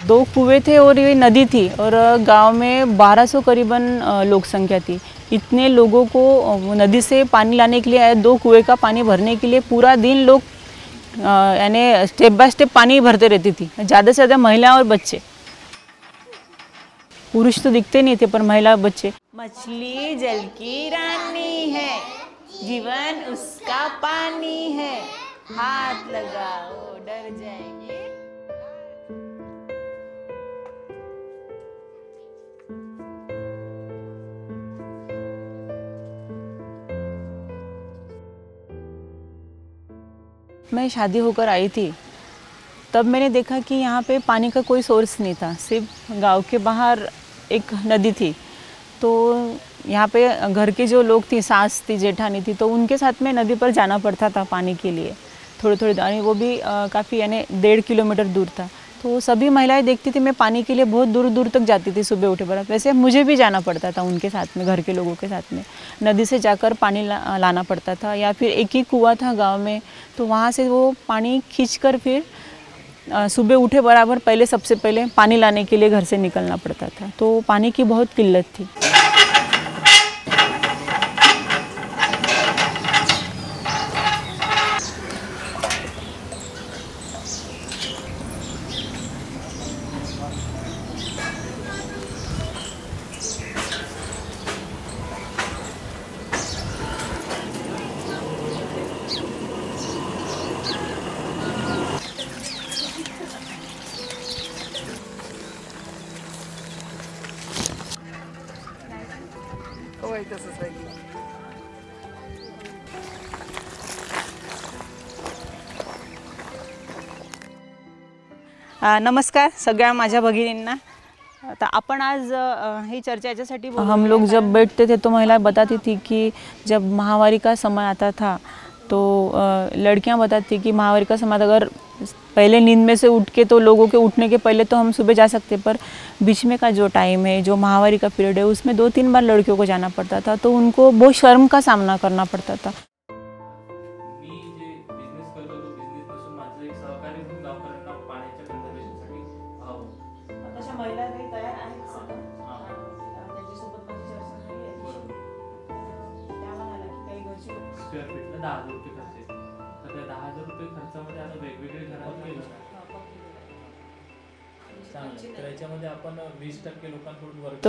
दो कुएं थे और ये नदी थी और गांव में 1200 करीबन लोक संख्या थी। इतने लोगों को नदी से पानी लाने के लिए, दो कुएं का पानी भरने के लिए पूरा दिन लोग यानी स्टेप बाय स्टेप पानी भरते रहती थी। ज़्यादा से ज़्यादा महिला और बच्चे, पुरुष तो दिखते नहीं थे पर महिला और बच्चे। मछली जल की रानी है, जीवन उसका पानी है, हाथ लगाओ डर जाएंगे। मैं शादी होकर आई थी तब मैंने देखा कि यहाँ पे पानी का कोई सोर्स नहीं था, सिर्फ गांव के बाहर एक नदी थी। तो यहाँ पे घर के जो लोग थी, सास थी, जेठानी थी, तो उनके साथ में नदी पर जाना पड़ता था पानी के लिए। थोड़ी थोड़ी यानी वो भी काफ़ी यानी 1.5 किलोमीटर दूर था। तो सभी महिलाएं देखती थी मैं पानी के लिए बहुत दूर दूर तक जाती थी सुबह उठे पर। वैसे मुझे भी जाना पड़ता था उनके साथ में, घर के लोगों के साथ में। नदी से जाकर पानी लाना पड़ता था, या फिर एक ही कुआं था गांव में, तो वहाँ से वो पानी खींचकर फिर सुबह उठे बराबर पहले सबसे पहले पानी लाने के लिए घर से निकलना पड़ता था। तो पानी की बहुत किल्लत थी। नमस्कार सगळ्या माझ्या भगिनींना। आता अपन आज ही चर्चा याच्यासाठी हम लोग जब बैठते थे तो महिला बताती थी कि जब माहवारी का समय आता था तो लड़कियां बताती थी कि माहवारी का समय अगर पहले नींद में से उठ के, तो लोगों के उठने के पहले तो हम सुबह जा सकते, पर बीच में का जो टाइम है, जो माहवारी का पीरियड है, उसमें 2-3 बार लड़कियों को जाना पड़ता था। तो उनको बहुत शर्म का सामना करना पड़ता था।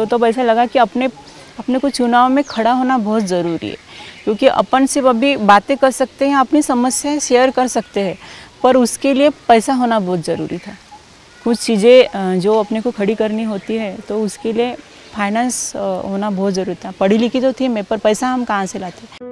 तो ऐसा लगा कि अपने को चुनाव में खड़ा होना बहुत ज़रूरी है, क्योंकि अपन सिर्फ अभी बातें कर सकते हैं, अपनी समस्याएं शेयर कर सकते हैं, पर उसके लिए पैसा होना बहुत ज़रूरी था। कुछ चीज़ें जो अपने को खड़ी करनी होती है तो उसके लिए फाइनेंस होना बहुत ज़रूरी था। पढ़ी लिखी तो थी मैं, पर पैसा हम कहाँ से लाते।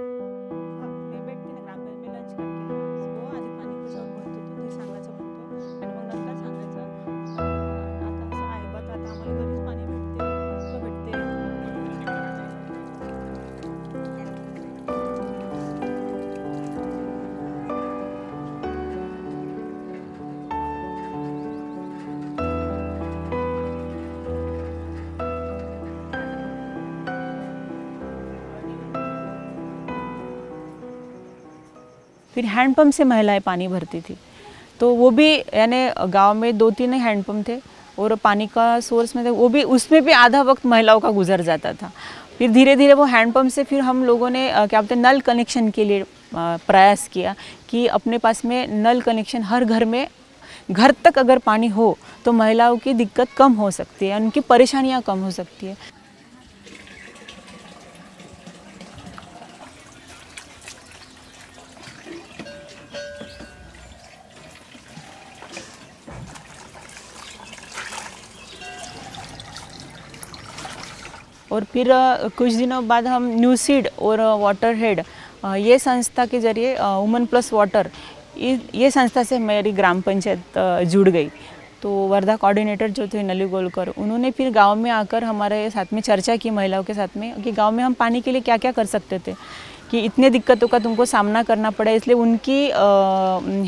फिर हैंडपम्प से महिलाएं पानी भरती थी, तो वो भी यानी गांव में 2-3 हैंडपम्प थे और पानी का सोर्स में थे, वो भी, उसमें भी आधा वक्त महिलाओं का गुजर जाता था। फिर धीरे धीरे वो हैंडपम्प से फिर हम लोगों ने क्या बोलते हैं नल कनेक्शन के लिए प्रयास किया कि अपने पास में नल कनेक्शन हर घर में, घर तक अगर पानी हो तो महिलाओं की दिक्कत कम हो सकती है, उनकी परेशानियाँ कम हो सकती है। और फिर कुछ दिनों बाद हम न्यू सीड और वाटर हेड ये संस्था के जरिए वुमेन प्लस वाटर ये संस्था से मेरी ग्राम पंचायत जुड़ गई। तो वर्धा कोऑर्डिनेटर जो थे नली गोलकर, उन्होंने फिर गांव में आकर हमारे साथ में चर्चा की महिलाओं के साथ में कि गांव में हम पानी के लिए क्या क्या कर सकते थे, कि इतने दिक्कतों का तुमको सामना करना पड़ा। इसलिए उनकी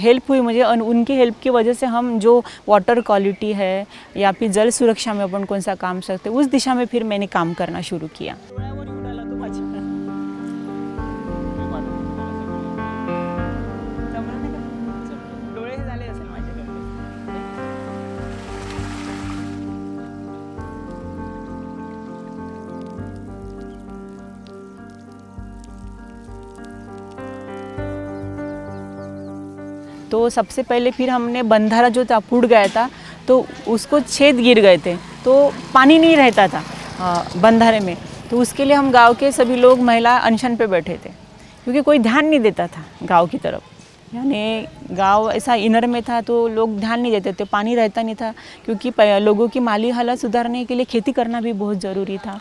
हेल्प हुई मुझे, और उनकी हेल्प की वजह से हम जो वाटर क्वालिटी है या फिर जल सुरक्षा में अपन कौन सा काम सकते, उस दिशा में फिर मैंने काम करना शुरू किया। तो सबसे पहले फिर हमने बंधारा जो था फूट गया था, तो उसको छेद गिर गए थे, तो पानी नहीं रहता था बंधारे में। तो उसके लिए हम गांव के सभी लोग महिला अनशन पे बैठे थे, क्योंकि कोई ध्यान नहीं देता था गांव की तरफ। यानी गांव ऐसा इनर में था तो लोग ध्यान नहीं देते थे, पानी रहता नहीं था, क्योंकि लोगों की माली हालत सुधारने के लिए खेती करना भी बहुत ज़रूरी था।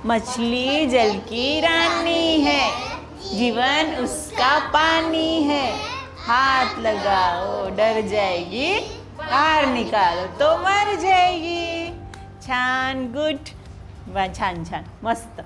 मछली जल की रानी है, जीवन उसका पानी है, हाथ लगाओ डर जाएगी, बाहर निकालो तो मर जाएगी। छान, गुड, छान छान, मस्त।